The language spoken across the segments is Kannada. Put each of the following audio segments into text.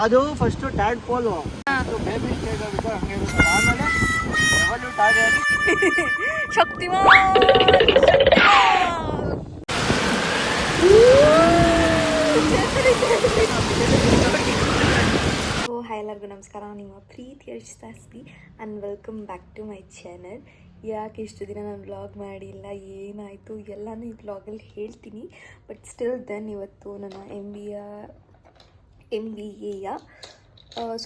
ಅದು ಫಸ್ಟ್ ಟ್ಯಾಡ್ ಪೋಲು ಬೇಬಿ ಸ್ಟೇಜ್ ಆಗುತ್ತೆ, ಹಂಗೆ ಇರುತ್ತೆ. ಆಮೇಲೆ ರೆವಲ್ಯೂಟ್ ಆಗಿ ಶಕ್ತಿಮಾನ್. ಹಾಯ್ ಎಲ್ಲರಿಗೂ ನಮಸ್ಕಾರ, ನಿಮ್ಮ ಪ್ರೀತಿ ಜಾಸ್ತಿ and welcome back to my channel. ಯಾಕೆ ಇಷ್ಟು ದಿನ ನಾನು ವ್ಲಾಗ್ ಮಾಡಿಲ್ಲ, ಏನಾಯಿತು ಎಲ್ಲನೂ ಈ ವ್ಲಾಗಲ್ಲಿ ಹೇಳ್ತೀನಿ. ಬಟ್ ಸ್ಟಿಲ್ ದೆನ್ ಇವತ್ತು ನನ್ನ ಎಮ್ ಬಿ ಎಯ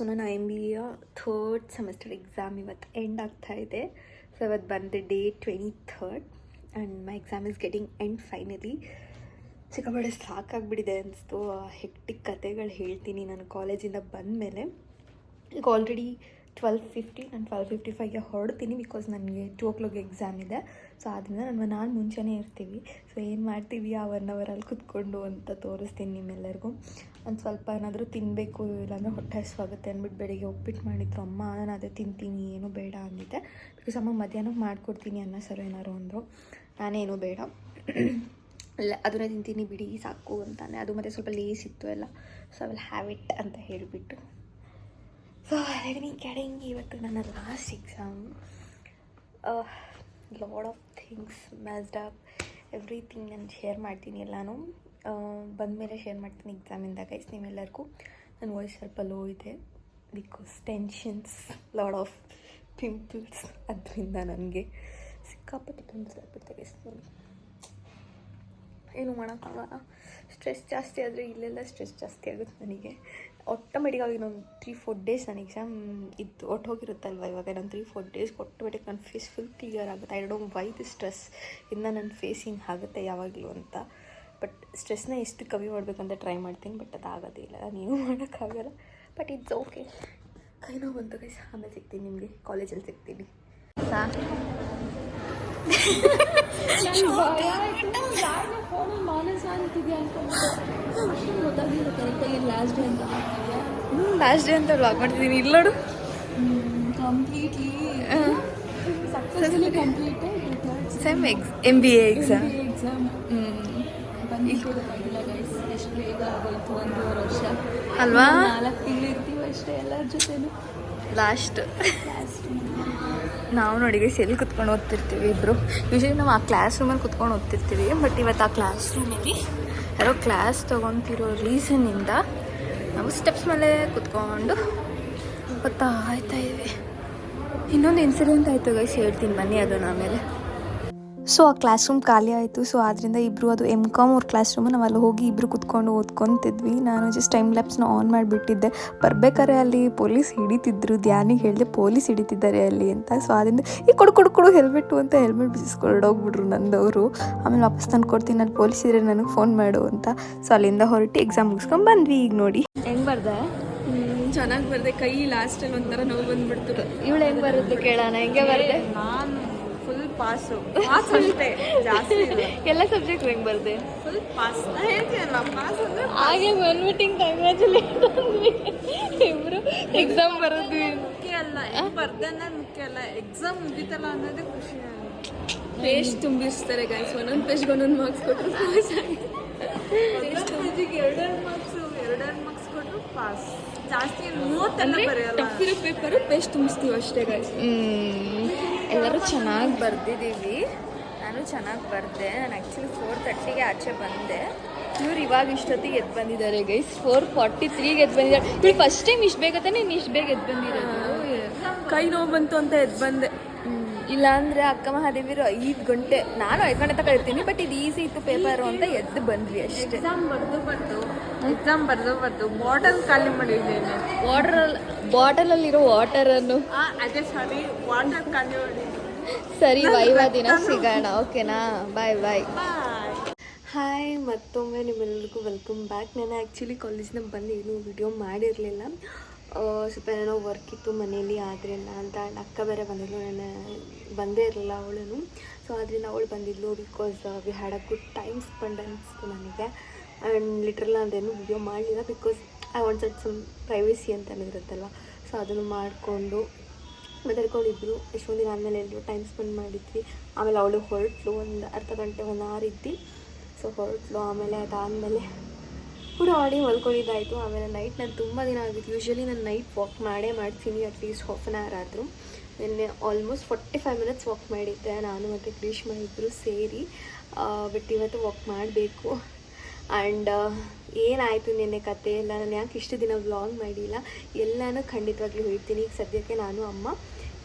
ನನ್ನ MBA ಥರ್ಡ್ ಸೆಮಿಸ್ಟರ್ ಎಕ್ಸಾಮ್ ಇವತ್ತು ಎಂಡ್ ಆಗ್ತಾಯಿದೆ. ಸೊ ಇವತ್ತು ಬಂದೆ day 23rd and my exam is getting end finally. ಸಿಕ್ಕಾಪಟ್ಟೆ ಸಾಕಾಗ್ಬಿಟ್ಟಿದೆ ಅನಿಸ್ತು. ಹೆಕ್ಟಿಕ್ ಕತೆಗಳು ಹೇಳ್ತೀನಿ ನಾನು ಕಾಲೇಜಿಂದ ಬಂದಮೇಲೆ. ಈಗ ಆಲ್ರೆಡಿ 12:50, ನಾನು 12:55ಗೆ ಹೊರಡ್ತೀನಿ ಬಿಕಾಸ್ ನನಗೆ 2 o'clock ಎಕ್ಸಾಮ್ ಇದೆ. ಸೊ ಆದ್ದರಿಂದ ನಾನು ಮುಂಚೆನೇ ಇರ್ತೀವಿ. ಸೊ ಏನು ಮಾಡ್ತೀವಿ ಆ 1 hour ಅಲ್ಲಿ ಕೂತ್ಕೊಂಡು ಅಂತ ತೋರಿಸ್ತೀನಿ ನಿಮ್ಮೆಲ್ಲರಿಗೂ. ಒಂದು ಸ್ವಲ್ಪ ಏನಾದರೂ ತಿನ್ನಬೇಕು, ಇಲ್ಲಾಂದರೆ ಹೊಟ್ಟೆ ಹಸಿವಾಗುತ್ತೆ ಅಂದ್ಬಿಟ್ಟು ಬೆಳಿಗ್ಗೆ ಉಪ್ಪಿಟ್ಟು ಮಾಡಿದ್ರು ಅಮ್ಮ. ನಾನು ಅದೇ ತಿಂತೀನಿ, ಏನೂ ಬೇಡ ಅಂದಿದ್ದೆ ಬಿಕಾಸ್ ಅಮ್ಮ ಮಧ್ಯಾಹ್ನ ಮಾಡಿಕೊಡ್ತೀನಿ ಅನ್ನ ಸಾರು ಏನಾರು ಅಂದರು. ನಾನೇನು ಬೇಡ, ಅಲ್ಲ ಅದನ್ನೇ ತಿಂತೀನಿ ಬಿಡಿ ಸಾಕು ಅಂತಾನೆ. ಅದು ಮತ್ತು ಸ್ವಲ್ಪ ಲೇಸ್ ಇತ್ತು ಎಲ್ಲ. So I will have it ಅಂತ ಹೇಳಿಬಿಟ್ಟು. ಸೊ ಗೆಟಿಂಗ್ ಇವತ್ತು ನನ್ನ last exam. Lot of things messed up, everything ನಾನು ಶೇರ್ ಮಾಡ್ತೀನಿ ಎಲ್ಲನೂ. ಬಂದಮೇಲೆ ಶೇರ್ ಮಾಡ್ತೀನಿ ಎಕ್ಸಾಮಿಂದ ಗೈಸ್ ನಿಮ್ಮೆಲ್ಲರಿಗೂ. ನನ್ನ ವಾಯ್ಸ್ ಸ್ವಲ್ಪ ಲೋ ಇದೆ because tensions, lot of pimples. ಅದರಿಂದ ನನಗೆ ಸಿಕ್ಕಾಪಟ್ಟೆ ಪಿಂಪಲ್ಸ್ ಆಗ್ಬಿಡ್ತಾರೆ ಗೈಸ್. ಏನು ಮಾಡೋಕ್ಕಾಗಲ್ಲ, ಸ್ಟ್ರೆಸ್ ಜಾಸ್ತಿ ಆದರೆ ಇಲ್ಲೆಲ್ಲ ಸ್ಟ್ರೆಸ್ ಜಾಸ್ತಿ ಆಗುತ್ತೆ ನನಗೆ. ಆಟೋಮೆಟಿಕ್ಕಾಗಿ ಇನ್ನೊಂದು 3-4 ಡೇಸ್ ನನ್ನ ಎಕ್ಸಾಮ್ ಇದ್ದು ಹೊಟ್ಟೋಗಿರುತ್ತಲ್ವ. ಇವಾಗ ನಾನು 3-4 ಡೇಸ್ಗೆ ಆಟೋಮೆಟಿಕ್ ನನ್ನ ಫೇಸ್ ಫುಲ್ ಕ್ಲಿಯರ್ ಆಗುತ್ತೆ. I don't why the stress ಇನ್ನು ನನ್ನ ಫೇಸಿಂಗ್ ಆಗುತ್ತೆ ಯಾವಾಗಲೂ ಅಂತ. ಬಟ್ ಸ್ಟ್ರೆಸ್ನ ಎಷ್ಟು ಕಮ್ಮಿ ಮಾಡಬೇಕಂತ ಟ್ರೈ ಮಾಡ್ತೀನಿ, ಬಟ್ ಅದಾಗೋದೇ ಇಲ್ಲ, ನಾನೇನು ಮಾಡೋಕ್ಕಾಗಲ್ಲ. But it's okay. ಕೈ ನೋವು ಬಂತು ಗೈಸ್, ಆಮೇಲೆ ಸಿಗ್ತೀನಿ ನಿಮಗೆ, ಕಾಲೇಜಲ್ಲಿ ಸಿಗ್ತೀನಿ. ಲಾಸ್ಟ್ ಡೇ ಅಂತ ವ್ಲಾಗ್ ಮಾಡ್ತಿದ್ದೀನಿ. ಇಲ್ಲಿ ನೋಡು, completely successfully completed MBA exam. ಎಷ್ಟು ಬೇಗ ಆಗೋಯ್ತು, 1.5 ವರ್ಷ ಅಲ್ವಾ? 4 ತಿಂಗಳು ಇರ್ತೀವಿ ಅಷ್ಟೇ ಎಲ್ಲರ ಜೊತೆನೂ. ಲಾಸ್ಟ್ ನಾವು ನೋಡಿ ಎಲ್ಲಿ ಕುತ್ಕೊಂಡು ಓದ್ತಿರ್ತೀವಿ ಇಬ್ಬರು. ಯೂಶ್ವಲಿ ನಾವು ಆ ಕ್ಲಾಸ್ ರೂಮಲ್ಲಿ ಕುತ್ಕೊಂಡು ಓದ್ತಿರ್ತೀವಿ. ಬಟ್ ಇವತ್ತು ಆ ಕ್ಲಾಸ್ ರೂಮಲ್ಲಿ ಯಾರೋ ಕ್ಲಾಸ್ ತೊಗೊತಿರೋ ರೀಸನ್ನಿಂದ ನಾವು ಸ್ಟೆಪ್ಸ್ ಮೇಲೆ ಕುತ್ಕೊಂಡು ಓದ್ತಾ ಇದ್ದೀವಿ. ಇನ್ನೊಂದು ಇನ್ಸಿಡೆಂಟ್ ಆಯಿತು ಗೈಸ್, ಹೇಳ್ತೀನಿ ಬನ್ನಿ ಅದನ್ನು ಆಮೇಲೆ. ಸೊ ಆ ಕ್ಲಾಸ್ ರೂಮ್ ಖಾಲಿ ಆಯಿತು. ಸೊ ಆದ್ದರಿಂದ ಇಬ್ಬರು, ಅದು MCOM ಅವ್ರ ಕ್ಲಾಸ್ ರೂಮು, ನಾವು ಅಲ್ಲಿ ಹೋಗಿ ಇಬ್ಬರು ಕುತ್ಕೊಂಡು ಓದ್ಕೊತಿದ್ವಿ. ನಾನು ಜಸ್ಟ್ ಟೈಮ್ ಲ್ಯಾಪ್ಸ್ನ ಆನ್ ಮಾಡಿಬಿಟ್ಟಿದ್ದೆ. ಬರ್ಬೇಕಾದ್ರೆ ಅಲ್ಲಿ ಪೊಲೀಸ್ ಹಿಡಿತಿದ್ರು. ಧ್ಯಾನಿಗೆ ಹೇಳಿದೆ ಪೊಲೀಸ್ ಹಿಡಿತಿದ್ದಾರೆ ಅಲ್ಲಿ ಅಂತ. ಸೊ ಅದರಿಂದ ಈ ಕೊಡು ಹೆಲ್ಮೆಟ್ಟು ಅಂತ ಹೆಲ್ಮೆಟ್ ಬಿಸಿಸ್ಕೊಂಡೋಗ್ಬಿಟ್ರು ನಂದವರು. ಆಮೇಲೆ ವಾಪಸ್ ತಂದು ಕೊಡ್ತೀನಿ, ಅಲ್ಲಿ ಪೊಲೀಸ್ ಇದ್ರೆ ನನಗೆ ಫೋನ್ ಮಾಡು ಅಂತ. ಸೊ ಅಲ್ಲಿಂದ ಹೊರಟಿ ಎಕ್ಸಾಮ್ ಮುಗಿಸ್ಕೊಂಡು ಬಂದ್ವಿ. ಈಗ ನೋಡಿ ಹೆಂಗೆ ಬರ್ದೆ? ಚೆನ್ನಾಗಿ ಬರ್ದೆ. ಕೈ ಲಾಸ್ಟಲ್ಲಿ ಒಂಥರ ನೋವು ಬಂದ್ಬಿಡ್ತು. ಇವಳು ಹೆಂಗೆ ಬರುತ್ತೆ ಕೇಳೋಣ, ಹೆಂಗೆ ಬರ್ದೆ? ನಾನು ಫುಲ್ ಪಾಸು ಅಷ್ಟೇ, ಜಾಸ್ತಿ ಎಲ್ಲ ಸಬ್ಜೆಕ್ಟ್ ಹೆಂಗೆ ಬರ್ದೆ? Full pass. ನಾನು ಹೇಳ್ತೀನಲ್ಲ ಪಾಸ್ ಅಂದರೆ ಹಾಗೆ ಬಂದ್ಬಿಟ್ಟಿಂಗ್ ಕಂಗ್ರ್ಯಾಚುಲೇಷನ್. ಇಬ್ಬರು ಎಕ್ಸಾಮ್ ಬರೋದು ಮುಖ್ಯ ಅಲ್ಲ, ಹೆಂಗೆ ಬರ್ದೆ ಅನ್ನೋದು ಮುಖ್ಯ ಅಲ್ಲ, ಎಕ್ಸಾಮ್ ಮುಗಿತಲ್ಲ ಅನ್ನೋದೇ ಖುಷಿ. ಪೇಜ್ ತುಂಬಿಸ್ತಾರೆ ಗೈಸ್, ಒಂದೊಂದು ಪೇಜ್ಗೆ ಒಂದೊಂದು ಮಾರ್ಕ್ಸ್ ಕೊಟ್ಟರು ಪಾಸ್ ಆಗಿ. ಪೇಜಿಗೆ 2 ಮಾರ್ಕ್ಸ್ ಕೊಟ್ಟರು ಪಾಸ್. ಜಾಸ್ತಿ 30 ಬರೆಯಲ್ಲ. ಟಫಿರೋ ಪೇಪರು ಪೇಜ್ ತುಂಬಿಸ್ತೀವಿ ಅಷ್ಟೇ ಗೈಸ್. ಎಲ್ಲರೂ ಚೆನ್ನಾಗಿ ಬರೆದಿದ್ದೀವಿ. ನಾನು ಚೆನ್ನಾಗಿ ಬರೆದೆ. ನಾನು ಆ್ಯಕ್ಚುಲಿ 4:30ಗೆ ಆಚೆ ಬಂದೆ. ಇವ್ರು ಇವಾಗ ಇಷ್ಟೊತ್ತಿಗೆ ಎದ್ದು ಬಂದಿದ್ದಾರೆ ಗೈಸ್. 4:43ಗೆ ಎದ್ದು ಬಂದಿದ್ದಾರೆ. ಇವ್ರು ಫಸ್ಟ್ ಟೈಮ್ ಇಷ್ಟು ಬೇಗ ತಾನೇ ಇಷ್ಟು ಬೇಗ ಎದ್ದು ಬಂದಿರೋದು. ಕೈ ನೋವು ಬಂತು ಅಂತ ಎದ್ದು ಬಂದೆ. ಇಲ್ಲಾಂದರೆ ಅಕ್ಕ ಮಹಾದೇವಿರು 5 ಗಂಟೆ, ನಾನು 5 ಗಂಟೆ ತನಕ ಇರ್ತೀನಿ. ಬಟ್ ಇದು ಈಸಿ ಇತ್ತು ಪೇಪರು ಅಂತ ಎದ್ದು ಬಂದ್ವಿ ಅಷ್ಟೇ. ಎಕ್ಸಾಮ್ ಬರ್ದು ಬಾಟಲ್ ಖಾಲಿ ಮಾಡಿದ್ದೇನೆ. ಬಾಟಲಲ್ಲಿರೋ ವಾಟರನ್ನು ಅದೇ ಸಾರಿ ವಾಟರ್ ಖಾಲಿ ಮಾಡಿ. ಸರಿ, ವೈವಾ ದಿನ ಸಿಗೋಣ, ಓಕೆನಾ? ಬಾಯ್. ಹಾಯ್, ಮತ್ತೊಮ್ಮೆ ನಿಮ್ಮೆಲ್ಲರಿಗೂ ವೆಲ್ಕಮ್ ಬ್ಯಾಕ್. ನಾನು ಆ್ಯಕ್ಚುಲಿ ಕಾಲೇಜಿನ ಬಂದು ಏನೂ ವಿಡಿಯೋ ಮಾಡಿರಲಿಲ್ಲ. ಸ್ವಲ್ಪ ಏನೋ ವರ್ಕ್ ಇತ್ತು ಮನೇಲಿ, ಆದ್ದರಿಂದ ಅಂತ ಅಕ್ಕ ಬೇರೆ ಬಂದಿದ್ಲು, ನಾನು ಬಂದೇ ಇರಲಿಲ್ಲ ಅವಳು. ಸೊ ಅದರಿಂದ ಅವಳು ಬಂದಿದ್ಲು because we had a good time spend ಅನಿಸ್ತು ನನಗೆ. ಆ್ಯಂಡ್ ಲಿಟ್ರಲ್ ಅದೇನು ವಿಡಿಯೋ ಮಾಡಲಿಲ್ಲ because I wanted some privacy ಅಂತ ಇರುತ್ತಲ್ವ. ಸೊ ಅದನ್ನು ಮಾಡಿಕೊಂಡು ಮಾತಾಡ್ಕೊಂಡಿದ್ರು. ಎಷ್ಟೊಂದು ದಿನ ಆದಮೇಲೆ ಎಲ್ಲರೂ ಟೈಮ್ ಸ್ಪೆಂಡ್ ಮಾಡಿದ್ವಿ. ಆಮೇಲೆ ಅವಳು ಹೊರಟ್ಲು, ಒಂದು ಅರ್ಧ ಗಂಟೆ 1 hour ಇದ್ದು ಸೊ ಹೊರಟ್ಲು. ಆಮೇಲೆ ಅದಾದಮೇಲೆ ಕೂಡ ಆಡಿ ಮಲ್ಕೊಂಡಿದ್ದಾಯಿತು. ಆಮೇಲೆ ನೈಟ್ ನಾನು ತುಂಬ ದಿನ ಆಗಿತ್ತು. ಯೂಶ್ವಲಿ ನಾನು ನೈಟ್ ವಾಕ್ ಮಾಡ್ತೀನಿ ಅಟ್ಲೀಸ್ಟ್ 1/2 hour ಆದರೂ. ನಿನ್ನೆ ಆಲ್ಮೋಸ್ಟ್ 45 minutes ವಾಕ್ ಮಾಡಿದ್ದೆ ನಾನು ಮತ್ತು ಗ್ರೀಷ್ಮ ಇಬ್ಬರು ಸೇರಿ. ಬಟ್ ಇವತ್ತು ವಾಕ್ ಮಾಡಬೇಕು. ಆ್ಯಂಡ್ ಏನಾಯಿತು ನಿನ್ನೆ ಕತೆ ಎಲ್ಲ, ನಾನು ಯಾಕೆ ಇಷ್ಟು ದಿನ ವ್ಲಾಗ್ ಮಾಡಿಲ್ಲ ಎಲ್ಲನೂ ಖಂಡಿತವಾಗ್ಲೂ ಹೇಳ್ತೀನಿ. ಈಗ ಸದ್ಯಕ್ಕೆ ನಾನು ಅಮ್ಮ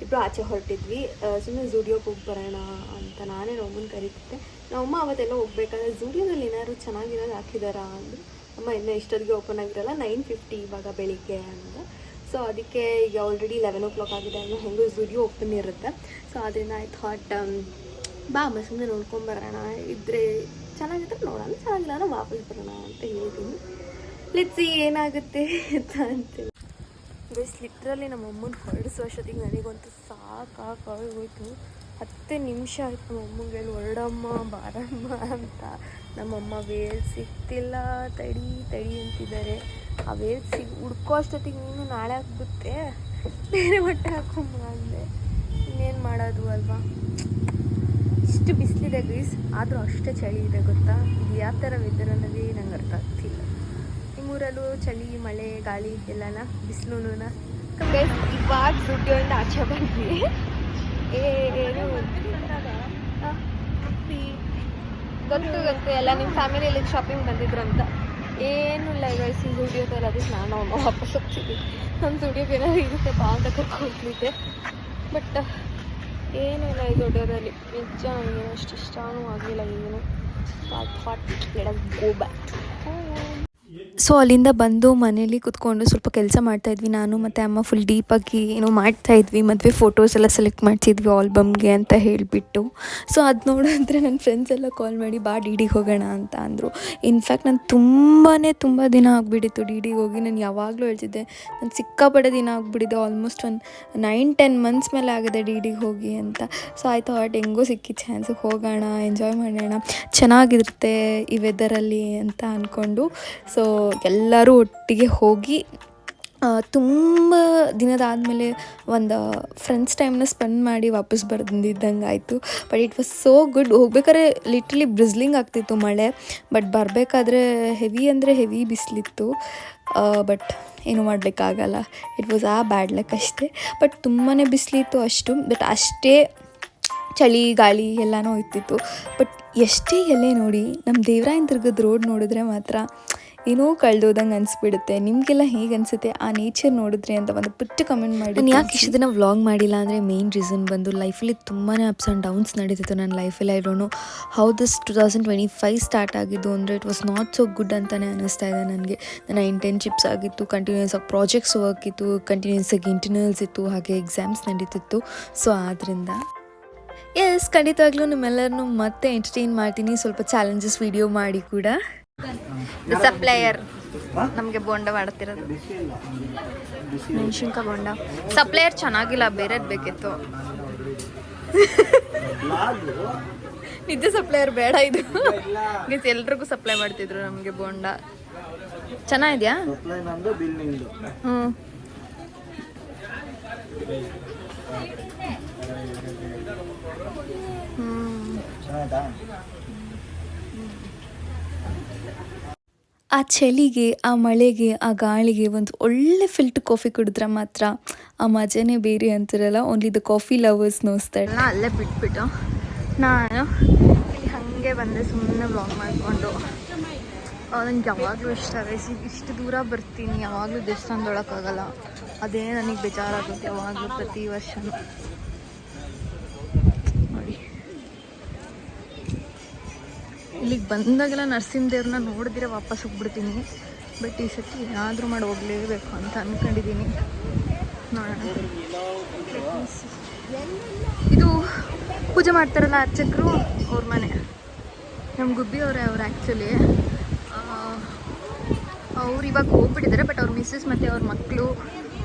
ಇಬ್ಬರು ಆಚೆ ಹೊರಟಿದ್ವಿ. ಸುಮ್ಮನೆ ಝೂಡಿಯೋಗೆ ಹೋಗಿ ಬರೋಣ ಅಂತ ನಾನೇ ನಮ್ಮನ್ನ ಕರೀತಿದ್ದೆ. ನಮ್ಮಮ್ಮ ಅವತ್ತೆಲ್ಲ ಹೋಗ್ಬೇಕಾದ್ರೆ ಝೂಡಿಯೋದಲ್ಲಿ ಏನಾದ್ರು ಚೆನ್ನಾಗಿರೋದು ಹಾಕಿದಾರಾ ಅಂದರು. ಅಮ್ಮ ಇನ್ನೂ ಇಷ್ಟೊತ್ತಿಗೆ ಓಪನ್ ಆಗಿರಲ್ಲ, 9:50 ಇವಾಗ ಬೆಳಿಗ್ಗೆ ಅಂತ. ಸೊ ಅದಕ್ಕೆ ಈಗ ಆಲ್ರೆಡಿ 11 o'clock ಆಗಿದೆ, ಇನ್ನೂ ಹೆಂಗೂ ಝೂಡಿಯೋ ಓಪನ್ ಇರುತ್ತೆ. ಸೊ ಅದರಿಂದ ಐ ಥಾಟ್ ಬಾ ಅಮ್ಮ ಸುಮ್ಮನೆ ನೋಡ್ಕೊಂಬರೋಣ, ಇದ್ದರೆ ಚೆನ್ನಾಗಿದ್ರೆ ನೋಡೋಣ, ಚೆನ್ನಾಗಿಲ್ಲ ವಾಪಸ್ ಬರೋಣ ಅಂತ ಹೇಳ್ತೀನಿ. ಲೆಟ್ಸ್ ಏನಾಗುತ್ತೆ ಅಂತ ಅಂತೀನಿ. ಬೇಸ್ ಲಿಟ್ರಲ್ಲಿ ನಮ್ಮಮ್ಮನ ಹೊರಡಿಸೋ ಅಷ್ಟೊತ್ತಿಗೆ ನನಗಂತೂ ಸಾಕಾಗೋಯ್ತು. 10 ನಿಮಿಷ ಆಯಿತು ನಮ್ಮಮ್ಮಗೆ ಹೇಳಿ ಹೊರಡಮ್ಮ ಬಾರಮ್ಮ ಅಂತ. ನಮ್ಮಮ್ಮ ವೇಲ್ ಸಿಗ್ತಿಲ್ಲ, ತಡಿ ಅಂತಿದ್ದಾರೆ. ಆ ವೇಲ್ ಹುಡ್ಕೋ ಅಷ್ಟೊತ್ತಿಗೆ ನೀನು ನಾಳೆ ಆಗ್ಬಿಡುತ್ತೆ, ಬೇರೆ ಬಟ್ಟೆ ಹಾಕೊಂಬ ಅಂದೆ. ಇನ್ನೇನು ಮಾಡೋದು ಅಲ್ವಾ. ಇಷ್ಟು ಬಿಸಿಲಿದೆ ಗೈಸ್, ಆದರೂ ಅಷ್ಟೇ ಚಳಿ ಇದೆ ಗೊತ್ತಾ. ಇದು ಯಾವ ಥರ ವೆದರ್ ಅನ್ನೋದೇ ನಂಗೆ ಅರ್ಥ ಆಗ್ತಿಲ್ಲ. ನಿಮ್ಮೂರಲ್ಲೂ ಚಳಿ ಮಳೆ ಗಾಳಿ ಎಲ್ಲನ ಬಿಸಿಲುನ. ಗೈಸ್ ಇವಾಗ ದುಡ್ಡಿಯಿಂದ ಆಚೆ ಬಂದ್ವಿ. ಏನು ಗೊತ್ತು ಎಲ್ಲ ನಿಮ್ಮ ಫ್ಯಾಮಿಲಿಯಲ್ಲಿ ಶಾಪಿಂಗ್ ಬಂದಿದ್ರಂತ. ಏನೂ ಇಲ್ಲ ಗೈಸ್, ಈ ದುಡಿಯೋದಲ್ಲ. ಅದಕ್ಕೆ ನಾನು ಅಮ್ಮ ವಾಪಸ್ ಹೋಗ್ತಿದ್ವಿ. ನಮ್ಮ ದುಡಿಯೋಕೆ ಏನಾದ್ರು ಇರುತ್ತೆ ಬಾ ಅಂತ ಕರ್ಕೊಳ್ತಿದ್ದೆ. ಬಟ್ ಏನೂ ಇಲ್ಲ ಈ ದುಡಿಯೋದಲ್ಲಿ. ನಿಜ ನನಗೇನು ಅಷ್ಟು ಇಷ್ಟನೂ ಆಗಲಿಲ್ಲ ಏನು. Go back. ಸೊ ಅಲ್ಲಿಂದ ಬಂದು ಮನೇಲಿ ಕೂತ್ಕೊಂಡು ಸ್ವಲ್ಪ ಕೆಲಸ ಮಾಡ್ತಾಯಿದ್ವಿ. ನಾನು ಮತ್ತು ಅಮ್ಮ ಫುಲ್ ಡೀಪಾಗಿ ಏನೋ ಮಾಡ್ತಾಯಿದ್ವಿ. ಮದುವೆ ಫೋಟೋಸ್ ಎಲ್ಲ ಸೆಲೆಕ್ಟ್ ಮಾಡ್ತಿದ್ವಿ ಆಲ್ಬಮ್ಗೆ ಅಂತ ಹೇಳಿಬಿಟ್ಟು. ಸೊ ಅದು ನೋಡಿದ್ರೆ ನನ್ನ ಫ್ರೆಂಡ್ಸ್ ಎಲ್ಲ ಕಾಲ್ ಮಾಡಿ ಬಾ ಡಿಡಿಗೆ ಹೋಗೋಣ ಅಂತ ಅಂದರು. ಇನ್ಫ್ಯಾಕ್ಟ್ ನಾನು ತುಂಬ ದಿನ ಆಗಿಬಿಟ್ಟಿತ್ತು ಡಿಡಿಗೆ ಹೋಗಿ. ನಾನು ಯಾವಾಗಲೂ ಹೇಳ್ತಿದ್ದೆ, ನಾನು ಸಿಕ್ಕಾಪಟ್ಟೆ ದಿನ ಆಗಿಬಿಟ್ಟಿದ್ದೆ. ಆಲ್ಮೋಸ್ಟ್ ಒಂದು 9-10 months ಮೇಲೆ ಆಗಿದೆ ಡಿಡಿಗೆ ಹೋಗಿ ಅಂತ. ಸೊ ಆಯಿತು ಹೆಂಗೋ ಸಿಕ್ಕಿ ಚಾನ್ಸ್ ಹೋಗೋಣ, ಎಂಜಾಯ್ ಮಾಡೋಣ, ಚೆನ್ನಾಗಿರುತ್ತೆ ಈ ವೆದರಲ್ಲಿ ಅಂತ ಅಂದ್ಕೊಂಡು ಸೊ ಎಲ್ಲರೂ ಒಟ್ಟಿಗೆ ಹೋಗಿ ತುಂಬ ದಿನದಾದಮೇಲೆ ಒಂದು ಫ್ರೆಂಡ್ಸ್ ಟೈಮ್ನ ಸ್ಪೆಂಡ್ ಮಾಡಿ ವಾಪಸ್ ಬಂದಿದ್ದಂಗೆ ಆಯಿತು. But it was so good. ಹೋಗ್ಬೇಕಾದ್ರೆ ಲಿಟ್ರಲಿ ಬ್ರಿಸ್ಲಿಂಗ್ ಆಗ್ತಿತ್ತು ಮಳೆ, ಬಟ್ ಬರಬೇಕಾದ್ರೆ ಹೆವಿ ಬಿಸಿಲಿತ್ತು. ಬಟ್ ಏನು ಮಾಡಲಿಕ್ಕಾಗಲ್ಲ, ಇಟ್ ವಾಸ್ ಬ್ಯಾಡ್ ಲಕ್ ಅಷ್ಟೇ. ಬಟ್ ತುಂಬಾ ಬಿಸಿಲಿತ್ತು ಅಷ್ಟು, ಬಟ್ ಅಷ್ಟೇ ಚಳಿ ಗಾಳಿ ಎಲ್ಲನೂ ಇರ್ತಿತ್ತು. ಬಟ್ ಎಷ್ಟೇ ಎಲ್ಲೇ ನೋಡಿ ನಮ್ಮ ದೇವರಾಯನ ದುರ್ಗದ ರೋಡ್ ನೋಡಿದ್ರೆ ಮಾತ್ರ ಏನೋ ಕಳೆದೋದಂಗೆ ಅನಿಸ್ಬಿಡುತ್ತೆ. ನಿಮಗೆಲ್ಲ ಹೇಗೆ ಅನಿಸುತ್ತೆ ಆ ನೇಚರ್ ನೋಡಿದ್ರೆ ಅಂತ ಒಂದು ಪುಟ್ಟ ಕಮೆಂಟ್ ಮಾಡಿ. ನಾನು ಯಾಕೆ ಇಷ್ಟು ದಿನ ವ್ಲಾಗ್ ಮಾಡಿಲ್ಲ ಅಂದರೆ ಮೇನ್ ರೀಸನ್ ಬಂದು ಲೈಫಲ್ಲಿ ತುಂಬಾ ಅಪ್ಸ್ ಆ್ಯಂಡ್ ಡೌನ್ಸ್ ನಡೀತಿತ್ತು ನನ್ನ ಲೈಫಲ್ಲಿ. I don't know how this 2025 start ಆಗಿದ್ದು ಅಂದರೆ it was not so good ಅಂತಲೇ ಅನ್ನಿಸ್ತಾ ಇದೆ ನನಗೆ. ನನ್ನ ಇಂಟರ್ನ್ಶಿಪ್ಸ್ ಆಗಿತ್ತು, ಕಂಟಿನ್ಯೂಸ್ ಆಗಿ ಪ್ರಾಜೆಕ್ಟ್ಸ್ ವರ್ಕ್ ಇತ್ತು, ಕಂಟಿನ್ಯೂಸ್ ಆಗಿ ಇಂಟರ್ನಲ್ಸ್ ಇತ್ತು, ಹಾಗೆ ಎಕ್ಸಾಮ್ಸ್ ನಡೀತಿತ್ತು. ಸೊ ಆದ್ದರಿಂದ ಖಂಡಿತವಾಗ್ಲೂ ನಿಮ್ಮೆಲ್ಲರನ್ನೂ ಮತ್ತೆ ಎಂಟರ್ಟೈನ್ ಮಾಡ್ತೀನಿ, ಸ್ವಲ್ಪ ಚಾಲೆಂಜಸ್ ವಿಡಿಯೋ ಮಾಡಿ ಕೂಡ. ಸಪ್ಲೈಯರ್ ನಮಗೆ ಬೋಂಡ ಮಾಡ್ತಿರೋದು, ಮೆಣಸಿನ್ಕಾಯಿ ಬೋಂಡ. ಸಪ್ಲೈಯರ್ ಚೆನ್ನಾಗಿಲ್ಲ, ಬೇರೆದು ಬೇಕಿತ್ತು. ನಿಜ ಸಪ್ಲೈಯರ್ ಬೇಡ, ಇದು ಗೀಸ್ ಎಲ್ರಿಗೂ ಸಪ್ಲೈ ಮಾಡ್ತಿದ್ರು ನಮಗೆ ಬೋಂಡ. ಚೆನ್ನಾಗಿದ್ಯಾ? ಹ್ಞೂ ಆ ಚಳಿಗೆ, ಆ ಮಳೆಗೆ, ಆ ಗಾಳಿಗೆ ಒಂದು ಒಳ್ಳೆ ಫಿಲ್ಟರ್ ಕಾಫಿ ಕುಡಿದ್ರೆ ಮಾತ್ರ ಆ ಮಜಾನೇ ಬೇರೆ ಅಂತಿರಲ್ಲ. ಓನ್ಲಿ ದ ಕಾಫಿ ಲವರ್ಸ್ ನೋಸ್ತಾರೆ. ಅಲ್ಲೇ ಬಿಟ್ಬಿಟ್ಟು ನಾನು ಇಲ್ಲಿ ಹಾಗೆ ಬಂದೆ ಸುಮ್ಮನೆ ವ್ಲಾಗ್ ಮಾಡಿಕೊಂಡು. ನನಗೆ ಯಾವಾಗಲೂ ಇಷ್ಟ ಆಗೈಸಿ, ಇಷ್ಟು ದೂರ ಬರ್ತೀನಿ, ಯಾವಾಗಲೂ ದೇವಸ್ಥಾನದೊಳಕ್ಕಾಗಲ್ಲ. ಅದೇ ನನಗೆ ಬೇಜಾರಾಗುತ್ತೆ ಯಾವಾಗಲೂ, ಪ್ರತಿ ವರ್ಷವೂ. ನೋಡಿ ಇಲ್ಲಿಗೆ ಬಂದಾಗೆಲ್ಲ ನರಸಿಂಹದೇವ್ರನ್ನ ನೋಡಿದ್ರೆ ವಾಪಸ್ ಹೋಗ್ಬಿಡ್ತೀನಿ. ಬಟ್ ಈ ಸತಿ ಏನಾದರೂ ಮಾಡಿ ಹೋಗಲೇಬೇಕು ಅಂತ ಅಂದ್ಕೊಂಡಿದ್ದೀನಿ. ನೋಡೋಣ. ಇದು ಪೂಜೆ ಮಾಡ್ತಾರಲ್ಲ ಅರ್ಚಕರು, ಅವ್ರ ಮನೆ. ನಮ್ಮ ಗುಬ್ಬಿಯವರೇ ಅವ್ರು ಆ್ಯಕ್ಚುಲಿ. ಅವ್ರು ಇವಾಗ ಹೋಗ್ಬಿಟ್ಟಿದ್ದಾರೆ, ಬಟ್ ಅವ್ರ ಮಿಸ್ಸಸ್ ಮತ್ತು ಅವ್ರ ಮಕ್ಕಳು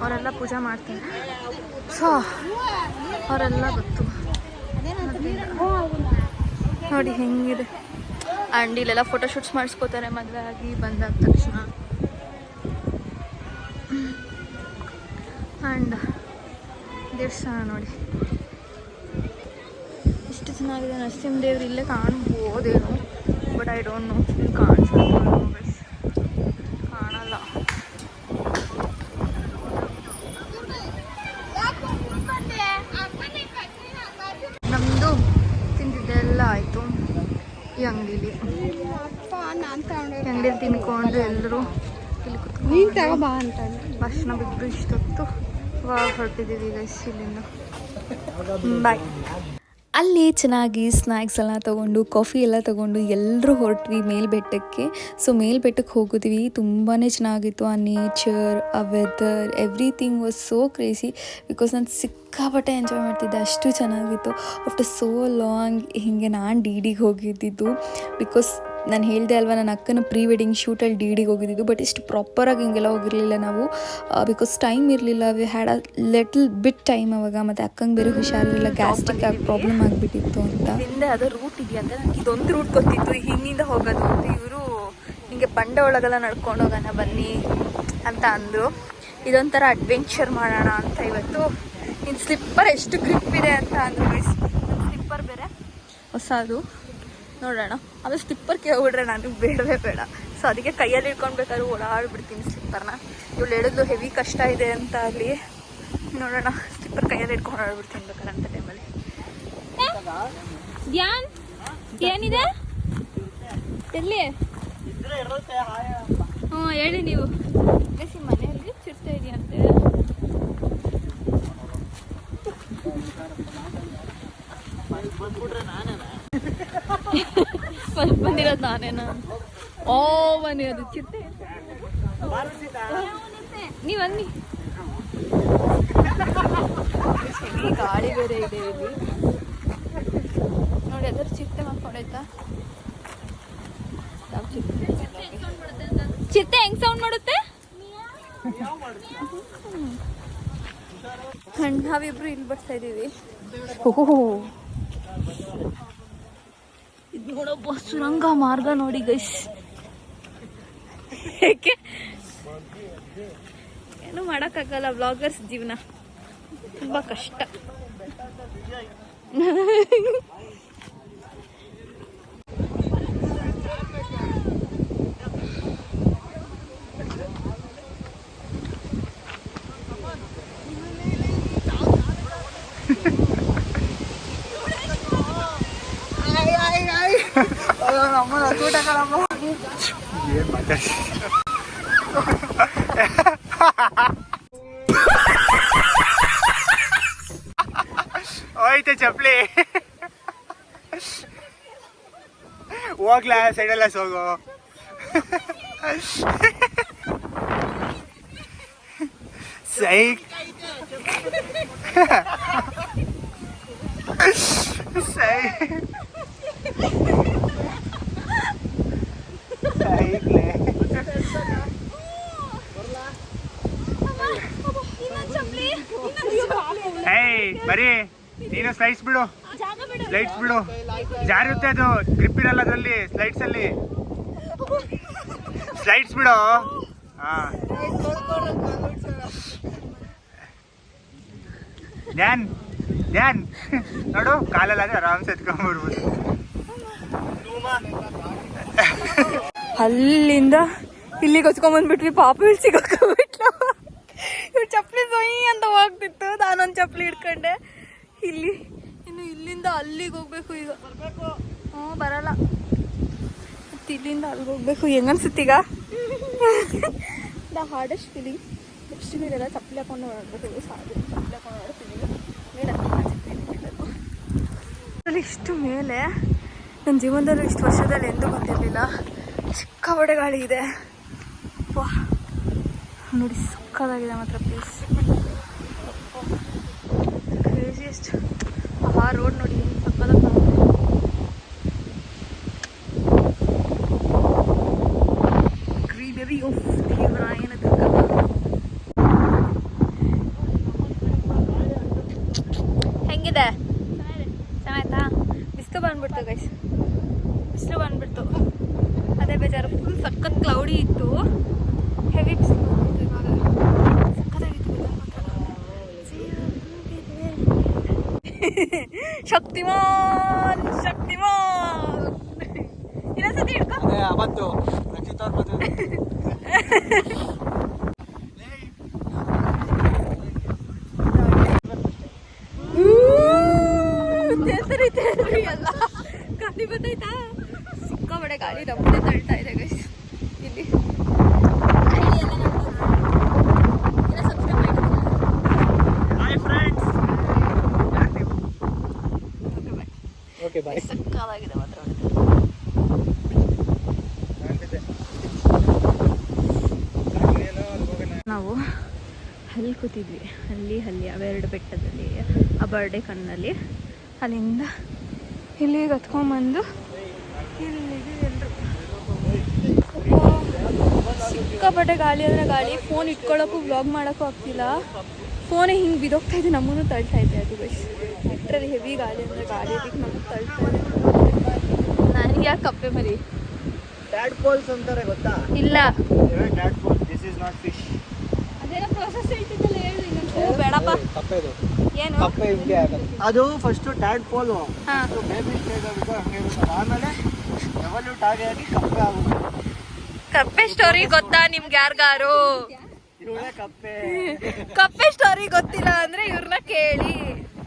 ಅವರೆಲ್ಲ ಪೂಜೆ ಮಾಡ್ತಾರೆ. ಸೊ ಅವರೆಲ್ಲ ಗೊತ್ತು. ನೋಡಿ ಹೆಂಗಿದೆ. ಆ್ಯಂಡ್ ಇಲ್ಲೆಲ್ಲ ಫೋಟೋಶೂಟ್ಸ್ ಮಾಡಿಸ್ಕೋತಾರೆ ಮದುವೆ ಆಗಿ ಬಂದಾದ ತಕ್ಷಣ. ಆ್ಯಂಡ್ ದೇವಸ್ಥಾನ ನೋಡಿ ಎಷ್ಟು ಚೆನ್ನಾಗಿದೆ. ನರಸಿಂಹದೇವ್ರು ಇಲ್ಲೇ ಕಾಣ್ಬೋದೇನೋ, ಬಟ್ ಐ ಡೋಂಟ್ ನೋ. ಇಲ್ಲಿ ಕಾಣಲ್ಲ. ನಮ್ಮದು ತಿಂದಿದ್ದೆಲ್ಲ ಆಯಿತು ಈ ಅಂಗಡಿಲಿ. ಅಂಗಡಿಯಲ್ಲಿ ತಿನ್ಕೊಂಡು ಎಲ್ಲರೂ ಇಲ್ಲಿ ಕುತ್ಕೊಂಡು ಭಾಷಣ ಬಿದ್ದು ಇಷ್ಟೊತ್ತು ಹೊರಟಿದ್ದೀವಿ ಗೈಸ್ ಇಲ್ಲಿಂದ. ಬಾಯ್. ಅಲ್ಲಿ ಚೆನ್ನಾಗಿ ಸ್ನ್ಯಾಕ್ಸ್ ಎಲ್ಲ ತೊಗೊಂಡು ಕಾಫಿ ಎಲ್ಲ ತೊಗೊಂಡು ಎಲ್ಲರೂ ಹೊರಟ್ವಿ ಮೇಲ್ಬೆಟ್ಟಕ್ಕೆ. ಸೊ ಮೇಲ್ಬೆಟ್ಟಕ್ಕೆ ಹೋಗಿದ್ವಿ. ತುಂಬಾ ಚೆನ್ನಾಗಿತ್ತು. ಆ ನೇಚರ್, ಆ weather, everything was so crazy. Because ನಾನು ಸಿಕ್ಕಾಪಟ್ಟೆ ಎಂಜಾಯ್ ಮಾಡ್ತಿದ್ದೆ, ಅಷ್ಟು ಚೆನ್ನಾಗಿತ್ತು. ಆಫ್ಟರ್ ಸೋ ಲಾಂಗ್ ಹೀಗೆ ನಾನು ಡಿಗೆ ಹೋಗಿದ್ದಿದ್ದು. ಬಿಕಾಸ್ ನಾನು ಹೇಳಿದೆ ಅಲ್ವಾ, ನನ್ನ ಅಕ್ಕನ ಪ್ರೀ ವೆಡ್ಡಿಂಗ್ ಶೂಟಲ್ಲಿ ಡಿಗೆ ಹೋಗಿದ್ದಿದ್ದು. ಬಟ್ ಇಷ್ಟು ಪ್ರಾಪರಾಗಿ ಹಿಂಗೆಲ್ಲ ಹೋಗಿರಲಿಲ್ಲ ನಾವು, ಬಿಕಾಸ್ ಟೈಮ್ ಇರಲಿಲ್ಲ. V had a little bit time ಅವಾಗ. ಮತ್ತು ಅಕ್ಕಂಗೆ ಬೇರೆ ಹುಷಾರಿರಲಿಲ್ಲ, ಗ್ಯಾಸ್ಟ್ರಿಕ್ ಆಗಿ ಪ್ರಾಬ್ಲಮ್ ಆಗಿಬಿಟ್ಟಿತ್ತು ಅಂತ. ಹಿಂದೆ ಅದು ರೂಟ್ ಇದೆಯಂತ ನನಗೆ ಇದೊಂದು ರೂಟ್ ಗೊತ್ತಿತ್ತು, ಹಿಂಗಿಂದ ಹೋಗೋದು ಅಂತ. ಇವರು ಹಿಂಗೆ ಬಂಡೆ ಒಳಗೆಲ್ಲ ನಡ್ಕೊಂಡು ಹೋಗೋಣ ಬನ್ನಿ ಅಂತ ಅಂದರು. ಇದೊಂಥರ ಅಡ್ವೆಂಚರ್ ಮಾಡೋಣ ಅಂತ ಇವತ್ತು. ಇನ್ನು ಸ್ಲಿಪ್ಪರ್ ಎಷ್ಟು ಗ್ರಿಪ್ ಇದೆ ಅಂತ ಅಂದರು. ಸ್ಲಿಪ್ಪರ್ ಬೇರೆ ಹೊಸದು ನೋಡೋಣ. ಆಮೇಲೆ ಸ್ಲಿಪ್ಪರ್ಗೆ ಹೋಗ್ಬಿಟ್ರೆ ನನಗೆ ಬೇಡವೇ ಬೇಡ. ಸೊ ಅದಕ್ಕೆ ಕೈಯಲ್ಲಿ ಇಟ್ಕೊಳ್ಬೇಕಾದ್ರೂ ಓಡಾಡ್ಬಿಡ್ತೀನಿ ಸ್ಲಿಪ್ಪರ್ನ. ಇವಳು ಹೇಳಿದ್ಲು ಹೆವಿ ಕಷ್ಟ ಇದೆ ಅಂತ. ಅಲ್ಲಿ ನೋಡೋಣ, ಸ್ಲಿಪ್ಪರ್ ಕೈಯಲ್ಲಿ ಇಟ್ಕೊಂಡು ಓಡಾಡ್ಬಿಡ್ತೀನಿ ಬೇಕಾದ್ರೆ ಅಂತ ಟೈಮಲ್ಲಿ. ಧ್ಯಾನ್ ಏನಿದೆ ಎಲ್ಲಿ? ಹ್ಞೂ ಹೇಳಿ ನೀವು. ಬೇಸಿ ಮನೆಯಲ್ಲಿ ಚಿರ್ತಾ ಇದೆಯಂತೆ. ಬಂದಿರೋದು ನಾನೇನ? ಓ ಬಂದಿರೋದು ಚಿರತೆ. ನೀವು ಬನ್ನಿ. ಗಾಳಿ ಬೇರೆ ಇದೆ ಇಲ್ಲಿ ನೋಡಿ. ಅದ್ರ ಚಿರತೆ ಮಾಡ್ಕೊಂಡೈತಾ? ಚಿರತೆ ಹೆಂಗ್ ಸೌಂಡ್ ಮಾಡುತ್ತೆ? ನಾವಿಬ್ರು ಇಲ್ಲಿ ಬರ್ತಾ ಇದ್ದೀವಿ. ಇದು ನೋಡಪ್ಪ, ಸುರಂಗ ಮಾರ್ಗ ನೋಡಿ ಗೈಸ್. ಏಕೆ ಏನು ಮಾಡೋಕ್ಕಾಗಲ್ಲ, ವ್ಲಾಗರ್ಸ್ ಜೀವನ ತುಂಬ ಕಷ್ಟ. ಹೋಯ್ತು ಚಪ್ಲಿ. ಹೋಗ್ಲಾ ಸೈಡೆಲ್ಲ ಸೋಗು. ಸೈಕ್ ಬರೀ ನೀನು ಸ್ಲೈಡ್ಸ್ ಬಿಡು, ಸ್ಲೈಡ್ಸ್ ಬಿಡು. ಜಾರುತ್ತೆ ಅದು, ಗ್ರಿಪ್ ಇರಲ್ಲ ಅದರಲ್ಲಿ. ಸ್ಲೈಡ್ಸ್ ಅಲ್ಲಿ ಸ್ಲೈಡ್ಸ್ ಬಿಡು. ಧ್ಯಾನ್ ಧ್ಯಾನ್ ನೋಡು, ಕಾಲಲ್ಲಾದ್ರೆ ಆರಾಮ್ಸೆ ಎತ್ಕೊಂಡ್ಬಿಡ್ಬೋದು. ಅಲ್ಲಿಂದ ಇಲ್ಲಿಗೆ ಹೊಚ್ಕೊಂಡ್ಬಂದ್ಬಿಟ್ವಿ. ಪಾಪ ಇಳಿ ಸಿಗೋಬಿಟ್ಲು. ಇವ್ರು ಚಪ್ಪಲಿ ಸೊಯ್ ಅಂತ ಹೋಗ್ತಿತ್ತು, ನಾನೊಂದು ಚಪ್ಪಲಿ ಹಿಡ್ಕೊಂಡೆ. ಇಲ್ಲಿ ಇನ್ನು ಇಲ್ಲಿಂದ ಅಲ್ಲಿಗೆ ಹೋಗ್ಬೇಕು ಈಗ. ಹ್ಞೂ ಬರಲ್ಲ, ಮತ್ತು ಇಲ್ಲಿಂದ ಅಲ್ಲಿಗೆ ಹೋಗ್ಬೇಕು. ಹೆಂಗನ್ಸುತ್ತೀಗ? The hardest feeling. ನೆಕ್ಸ್ಟ್ ನೀರೆಲ್ಲ ಚಪ್ಪಲಿ ಹಾಕೊಂಡು ಓಡಾಡ್ಬೇಕು. ಸಾಕು, ಚಪ್ಪಲಿ ಹಾಕೊಂಡು ಓಡಾಡ್ತೀನಿ. ಮೇಲೆ ಇಷ್ಟು ಮೇಲೆ ನನ್ನ ಜೀವನದಲ್ಲಿ ಇಷ್ಟು ವರ್ಷದಲ್ಲಿ ಎಂದೂ ಬಂದಿರಲಿಲ್ಲ. ಸಿಕ್ಕಾಪಟ್ಟೆ ಗಾಳಿ ಇದೆ. ವಾ ನೋಡಿ, ಸಕ್ಕದಾಗಿದೆ ಮಾತ್ರ ಪ್ಲೇಸ್. ಕ್ರೇಜಿಯಸ್ಟ್. ಆ ರೋಡ್ ನೋಡಿ ಏನು ಸಕ್ಕದಾಗಿ ಗ್ರೀನರಿ ಆಫ್ ದೇವರಾಯನ ದುರ್ಗ. ಹೆಂಗಿದೆ? ಚೆನ್ನಾಯ್ತಾ? ಬಿಸಿಲು ಬಂದ್ಬಿಡ್ತು ಗೈಸ್, ಬಿಸಿಲು ಬಂದ್ಬಿಡ್ತು. ಅದೇ ಬೇಜಾರು. ಫುಲ್ ಸಖತ್ ಕ್ಲೌಡಿ ಇತ್ತು, ಹೆವಿ ಬಿಸಿಲು ಬಂದ್ಬಿಡ್ತು. ಇವಾಗ ಸಖತ್ತಾಗಿತ್ತು ವೆದರ್ ಮಾತ್ರ. ಶಕ್ತಿಮಾನ್ ಇನ್ನೊಂದ್ಸತಿ ಹಿಡ್ಕೊ. ಅವತ್ತು ರಕ್ಷಿತ್ ಅವ್ರ ಮದುವೆ ತೇಲ್ರಿ ಎಲ್ಲ ಗಾಳಿ ಬಂದೈತಾ, ಸಿಕ್ಕಾಬಡೆ ಗಾಳಿ ನಮ್ಮನೆ ತಳ್ತಾ ಇದೆ ಗೈಸ್. ಇಲ್ಲಿ ಓಕೆ ಬಾಯ್. ಸಕ್ಕತ್ತಾಗಿದೆ ಮಾತ್ರ. ನಾವು ಅಲ್ಲಿ ಕೂತಿದ್ವಿ, ಅಲ್ಲಿ ಅವೆರಡು ಬೆಟ್ಟದಲ್ಲಿ ಆ ಬರ್ಡೇ ಕಣ್ಣಲ್ಲಿ, ಅಲ್ಲಿಂದ ಇಲ್ಲಿಗೆ ಹತ್ಕೊಂಡ್ಬಂದು ಇಲ್ಲಿಗೆ ಎಲ್ಲರೂ ಸಿಕ್ಕಾಪಟ್ಟೆ ಗಾಳಿ ಅಂದರೆ ಗಾಳಿ. ಫೋನ್ ಇಟ್ಕೊಳ್ಳೋಕ್ಕೂ ವ್ಲಾಗ್ ಮಾಡೋಕ್ಕೂ ಆಗ್ತಿಲ್ಲ, ಫೋನೇ ಹಿಂಗೆ ಬಿದೋಗ್ತಾ ಇದೆ, ನಮ್ಮನ್ನು ತಳ್ತಾ ಇದೆ ಅದು ಗೈಸ್. ಲಿಟ್ರಲಿ ಹೆವಿ ಗಾಳಿ ಅಂದರೆ ಗಾಳಿ ಇದಕ್ಕೆ ನಮಗೆ ತಳ್ತಾ ಇದೆ. ನನಗೆ ಯಾಕೆ ಕಪ್ಪೆ ಮರಿ ಟ್ಯಾಡ್ಪೋಲ್ಸ್ ಅಂತಾರೆ ಗೊತ್ತಾ? ಇಲ್ಲ, tadpole, this is not fish. ಅದೇನೋ ಪ್ರೋಸೆಸ್ ಹೇಳ್ತಿದ್ದಲ್ಲ, ಹೇಳು ಇನ್ನೊಂದು. ಓ ಬೇಡಪ್ಪ, ಕಪ್ಪೆದು ಏನು ಕಪ್ಪೆ ಹಿಂಗೆ ಆಗೋದು. ಅದು ಫಸ್ಟ್ ಟ್ಯಾಡ್ಪೋಲು, ಹಾಂ, ಬೇಬಿ ಸ್ಟೇಜ್ ಆಗುತ್ತೆ, ಹಂಗೆ ಇರುತ್ತೆ. ಆಮೇಲೆ ಡೆವಲ್ಯೂಟ್ ಆಗಿ ಕಪ್ಪೆ ಆಗುತ್ತೆ. ಕಪ್ಪೆ ಸ್ಟೋರಿ ಗೊತ್ತಾ ನಿಮ್ಗೆ ಯಾರಿಗಾರು? ಇವಳೆ ಕಪ್ಪೆ. ಕಪ್ಪೆ ಸ್ಟೋರಿ ಗೊತ್ತಿಲ್ಲ ಅಂದ್ರೆ ಇವ್ರನ್ನ ಕೇಳಿ.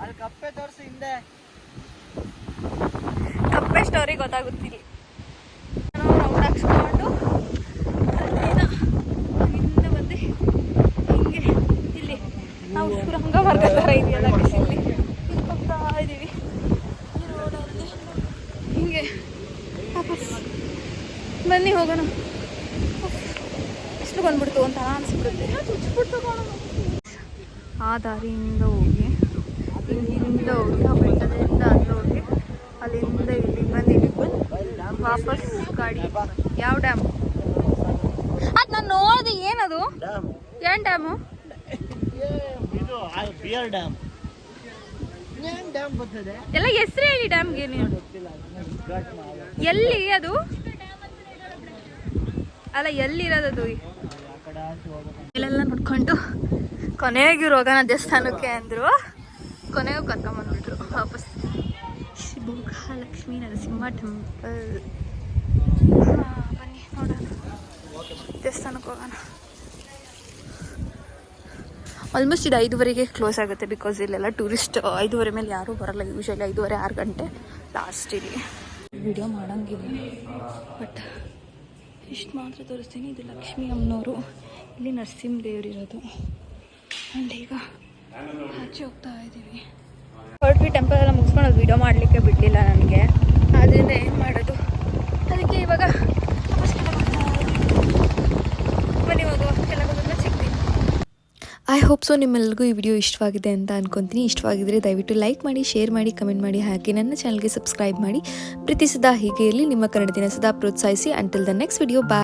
ಅಲ್ಲಿ ಕಪ್ಪೆ ತೋರಿಸಿ ಹಿಂದೆ. ಕಪ್ಪೆ ಸ್ಟೋರಿ ಗೊತ್ತಾಗುತ್ತಿಲ್ಲ. ನಾವು ರೌಂಡ್ ಹಾಕ್ಸ್ಕೊಂಡು ಅಲ್ಲಿಂದ ಬಂದು ಹಿಂಗೆ ಇಲ್ಲಿ ನಾವು ಸುರಂಗ ಮಾರ್ಗ ಥರ ಇದೆಯಲ್ಲ ಇಲ್ಲಿ ಹೋಗ್ತಾ ಇದ್ದೀವಿ. ಈ ರೋಡಲ್ಲಿ ಹಿಂಗೆ ವಾಪಸ್ ಬನ್ನಿ ಹೋಗೋಣ. ಎಷ್ಟು ಬಂದ್ಬಿಡ್ತು ಅಂತ ಅನಿಸ್ಬಿಡುತ್ತೆ. ಆ ದಾರಿಯಿಂದ ಹೋಗಿ ಇಲ್ಲಿಂದ ಹೋಗಿ ಆ ಬೆಟ್ಟದಿಂದ ಅಲ್ಲಿ ಹೋಗಿ ಅಲ್ಲಿಂದ ಇಲ್ಲಿ ಬಂದು ವಾಪಸ್ ಗಾಡಿ. ಯಾವ ಡ್ಯಾಮ್ ಅದು ನಾನು ನೋಡಿದೆ, ಏನದು? ಏನು ಡ್ಯಾಮು? ಇದು ಬಿಯರ್ ಡ್ಯಾಮ್. ಏನು ಡ್ಯಾಮ್ ಬರ್ತದೆ ಎಲ್ಲ ಹೆಸರು ಹೇಳಿ ಡ್ಯಾಮ್ಗೆ ನೀವು. ಎಲ್ಲಿ ಅದು? ಅಲ್ಲ ಎಲ್ಲಿರೋದು? ಇಲ್ಲೆಲ್ಲ ನೋಡ್ಕೊಂಡು ಕೊನೆಗೆ ಹೋಗೋಣ ದೇವಸ್ಥಾನಕ್ಕೆ ಅಂದರು. ಕೊನೆಗೂ ಕರ್ಕೊಂಬಂದ್ಬಿಟ್ರು ವಾಪಸ್. ಲಕ್ಷ್ಮೀ ನರಸಿಂಹ ಟೆಂಪಲ್. ಬನ್ನಿ ನೋಡೋಣ, ದೇವಸ್ಥಾನಕ್ಕೆ ಹೋಗೋಣ. ಆಲ್ಮೋಸ್ಟ್ ಇದು 5:30ಗೆ ಕ್ಲೋಸ್ ಆಗುತ್ತೆ, ಬಿಕಾಸ್ ಇಲ್ಲೆಲ್ಲ ಟೂರಿಸ್ಟ್ 5:30 ಮೇಲೆ ಯಾರೂ ಬರೋಲ್ಲ. ಯೂಶಲಿ 5:30, 6 ಗಂಟೆ ಲಾಸ್ಟ್ ಇಲ್ಲಿ. ವಿಡಿಯೋ ಮಾಡೋಂಗಿಲ್ಲ, ಬಟ್ ಇಷ್ಟು ಮಾತ್ರ ತೋರಿಸ್ತೀನಿ. ಇದು ಲಕ್ಷ್ಮೀ ಅಮ್ಮನವರು, ಇಲ್ಲಿ ನರಸಿಂಹ ದೇವರಿರೋದು. ಆ್ಯಂಡ್ ಈಗ ಆಚೆ ಹೋಗ್ತಾ ಇದ್ದೀವಿ. ಹೊರಟ್ವಿ. ಟೆಂಪಲ್ ಎಲ್ಲ ಮುಗಿಸ್ಕೊಂಡು ಅದು ವಿಡಿಯೋ ಮಾಡಲಿಕ್ಕೆ ಬಿಡಲಿಲ್ಲ ನನಗೆ, ಆದ್ದರಿಂದ ಏನು ಮಾಡೋದು, ಅದಕ್ಕೆ ಇವಾಗ ಬನ್ನಿ ಹೋಗುವ ಕೆಳಗೋದನ್ನ ಸಿಗ್ತೀನಿ. ಐ ಹೋಪ್ ಸೊ ನಿಮ್ಮೆಲ್ಲರಿಗೂ ಈ ವಿಡಿಯೋ ಇಷ್ಟವಾಗಿದೆ ಅಂತ ಅನ್ಕೊತೀನಿ. ಇಷ್ಟವಾಗಿದ್ದರೆ ದಯವಿಟ್ಟು ಲೈಕ್ ಮಾಡಿ, ಶೇರ್ ಮಾಡಿ, ಕಮೆಂಟ್ ಮಾಡಿ, ಹಾಗೆ ನನ್ನ ಚಾನಲ್ಗೆ ಸಬ್ಸ್ಕ್ರೈಬ್ ಮಾಡಿ. ಪ್ರೀತಿ ಸದಾ ಹೀಗೆ ಇರಲಿ. ನಿಮ್ಮ ಕನ್ನಡದಿನ ಸದಾ ಪ್ರೋತ್ಸಾಹಿಸಿ. Until the next video, bye.